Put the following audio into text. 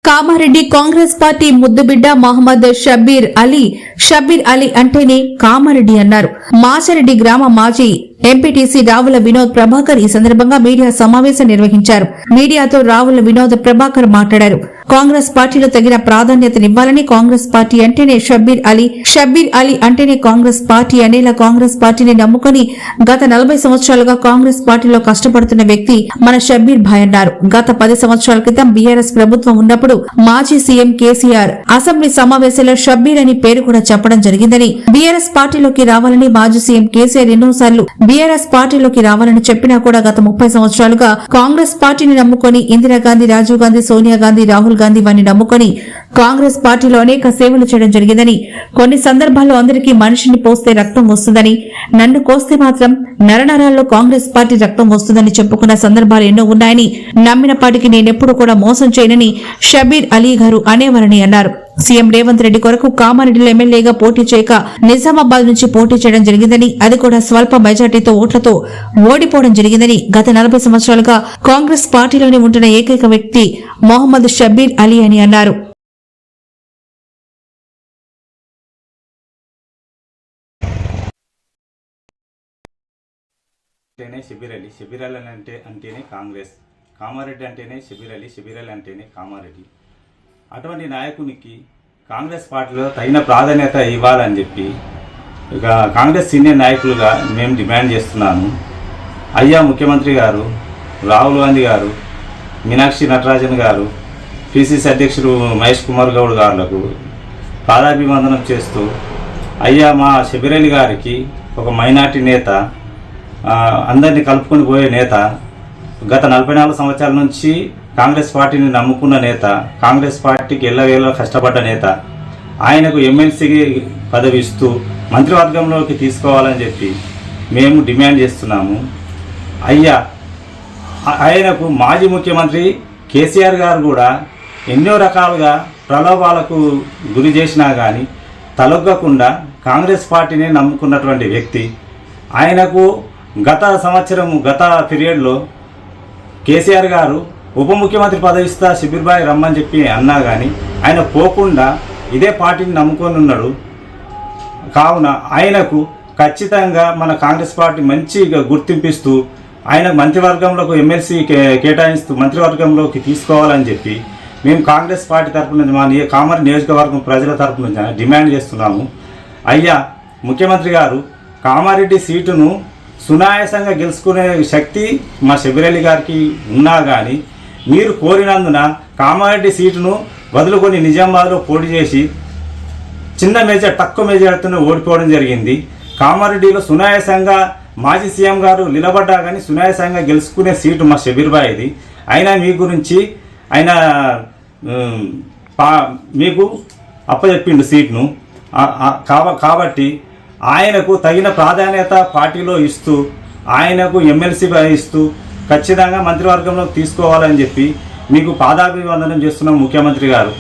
Kamareddy Congress party ముద్దుబిడ్డ మహమ్మద్ షబ్బీర్ అలీ అంటేనే కామారెడ్డి అన్నారు. మాచరెడ్డి గ్రామ మాజీ ఎంపీటీసీ రావుల వినోద్ ప్రభాకర్ ఈ సందర్భంగా మీడియా సమావేశం నిర్వహించారు. మీడియాతో రావుల వినోద్ ప్రభాకర్ మాట్లాడారు. కాంగ్రెస్ పార్టీలో తగిన ప్రాధాన్యతనివ్వాలని, కాంగ్రెస్ పార్టీ అంటేనే షబ్బీర్ అలీ అంటేనే కాంగ్రెస్ పార్టీ అనేలా కాంగ్రెస్ పార్టీని నమ్ముకుని గత 40 సంవత్సరాలుగా కాంగ్రెస్ పార్టీలో కష్టపడుతున్న వ్యక్తి మన షబ్బీర్ భాయ్ అన్నారు. గత 10 సంవత్సరాల క్రితం బీఆర్ఎస్ ప్రభుత్వం ఉన్నప్పుడు మాజీ సీఎం కేసీఆర్ అసెంబ్లీ సమావేశంలో షబ్బీర్ అని పేరు కూడా చెప్పడం జరిగిందని, బీఆర్ఎస్ పార్టీలోకి రావాలని మాజీ సీఎం కేసీఆర్ ఎన్నోసార్లు బీఆర్ఎస్ పార్టీలోకి రావాలని చెప్పినా కూడా గత 30 సంవత్సరాలుగా కాంగ్రెస్ పార్టీని నమ్ముకుని ఇందిరాగాంధీ, రాజీవ్ గాంధీ, సోనియా గాంధీ, రాహుల్ గాంధీ వారిని నమ్ముకుని కాంగ్రెస్ పార్టీలో అనేక సేవలు చేయడం జరిగిందని, కొన్ని సందర్భాల్లో అందరికీ మనిషిని పోస్తే రక్తం వస్తుందని, నన్ను కోస్తే మాత్రం నరనరాల్లో కాంగ్రెస్ పార్టీ రక్తం వస్తుందని చెప్పుకున్న సందర్భాలు ఎన్నో ఉన్నాయని, నమ్మినపాటికి నేనెప్పుడు కూడా మోసం చేయనని షబ్బీర్ అలీ గారు అనేవారని అన్నారు. సీఎం రేవంత్ రెడ్డి కొరకు కామారెడ్డిలో ఎమ్మెల్యేగా పోటీ చేయక నిజామాబాద్ నుంచి పోటీ చేయడం జరిగిందని, అది కూడా స్వల్ప మెజార్టీతో ఓట్లతో ఓడిపోవడం జరిగిందని, గత 40 సంవత్సరాలుగా కాంగ్రెస్ పార్టీలోనే ఉంటున్న ఏకైక వ్యక్తి మొహమ్మద్ షబ్బీర్ అలీ అని అన్నారు. షబ్బీర్ అలీ అంటేనే కాంగ్రెస్, కామారెడ్డి అంటేనే షబ్బీర్ అలీ అంటేనే కామారెడ్డి. అటువంటి నాయకునికి కాంగ్రెస్ పార్టీలో తగిన ప్రాధాన్యత ఇవ్వాలని చెప్పి ఇక కాంగ్రెస్ సీనియర్ నాయకులుగా మేము డిమాండ్ చేస్తున్నాను. అయ్యా ముఖ్యమంత్రి గారు, రాహుల్ గాంధీ గారు, మీనాక్షి నటరాజన్ గారు, పిసిసి అధ్యక్షుడు మహేష్ కుమార్ గౌడ్ గారులకు పాదాభివందనం చేస్తూ, అయ్యా మా షబ్బీర్ అలీ గారికి ఒక మైనార్టీ నేత, అందరినీ కలుపుకొని పోయే నేత, గత 44 సంవత్సరాల నుంచి కాంగ్రెస్ పార్టీని నమ్ముకున్న నేత, కాంగ్రెస్ పార్టీకి ఎల్లవేళ కష్టపడ్డ నేత, ఆయనకు ఎమ్మెల్సీ పదవి ఇస్తూ మంత్రివర్గంలోకి తీసుకోవాలని చెప్పి మేము డిమాండ్ చేస్తున్నాము. అయ్యా ఆయనకు మాజీ ముఖ్యమంత్రి కేసీఆర్ గారు కూడా ఎన్నో రకాలుగా ప్రలోభాలకు గురి చేసినా కానీ తలొగ్గకుండా కాంగ్రెస్ పార్టీని నమ్ముకున్నటువంటి వ్యక్తి. ఆయనకు గత పీరియడ్లో కేసీఆర్ గారు ఉప ముఖ్యమంత్రి పదవి ఇస్తా షబ్బీర్ భాయ్ రమ్మని చెప్పి అన్నా కానీ ఆయన పోకుండా ఇదే పార్టీని నమ్ముకొని ఉన్నాడు. కావున ఆయనకు ఖచ్చితంగా మన కాంగ్రెస్ పార్టీ మంచిగా గుర్తింపిస్తూ ఆయన మంత్రివర్గంలోకి ఎమ్మెల్సీ కేటాయిస్తూ మంత్రివర్గంలోకి తీసుకోవాలని చెప్పి మేము కాంగ్రెస్ పార్టీ తరఫున మా కామారెడ్డి నియోజకవర్గం ప్రజల తరఫున డిమాండ్ చేస్తున్నాము. అయ్యా ముఖ్యమంత్రి గారు, కామారెడ్డి సీటును సునాయాసంగా గెలుచుకునే శక్తి మా షబ్బీర్ అలీ గారికి ఉన్నా కానీ మీరు కోరినందున కామారెడ్డి సీటును వదులుకొని నిజామాబాద్లో పోటీ చేసి తక్కువ మెజార్టీతో ఓడిపోవడం జరిగింది. కామారెడ్డిలో సునాయాసంగా మాజీ సీఎం గారు నిలబడ్డా కానీ సునాయాసంగా గెలుచుకునే సీటు మా షబ్బీర్ భాయ్ది. అయినా మీ గురించి ఆయన మీకు అప్పచెప్పిండు సీట్ను. కాబట్టి ఆయనకు తగిన ప్రాధాన్యత పార్టీలో ఇస్తూ, ఆయనకు ఎమ్మెల్సీ ఇస్తూ ఖచ్చితంగా మంత్రివర్గంలోకి తీసుకోవాలని చెప్పి మీకు పాదాభివందనం చేస్తున్నాం ముఖ్యమంత్రి గారు.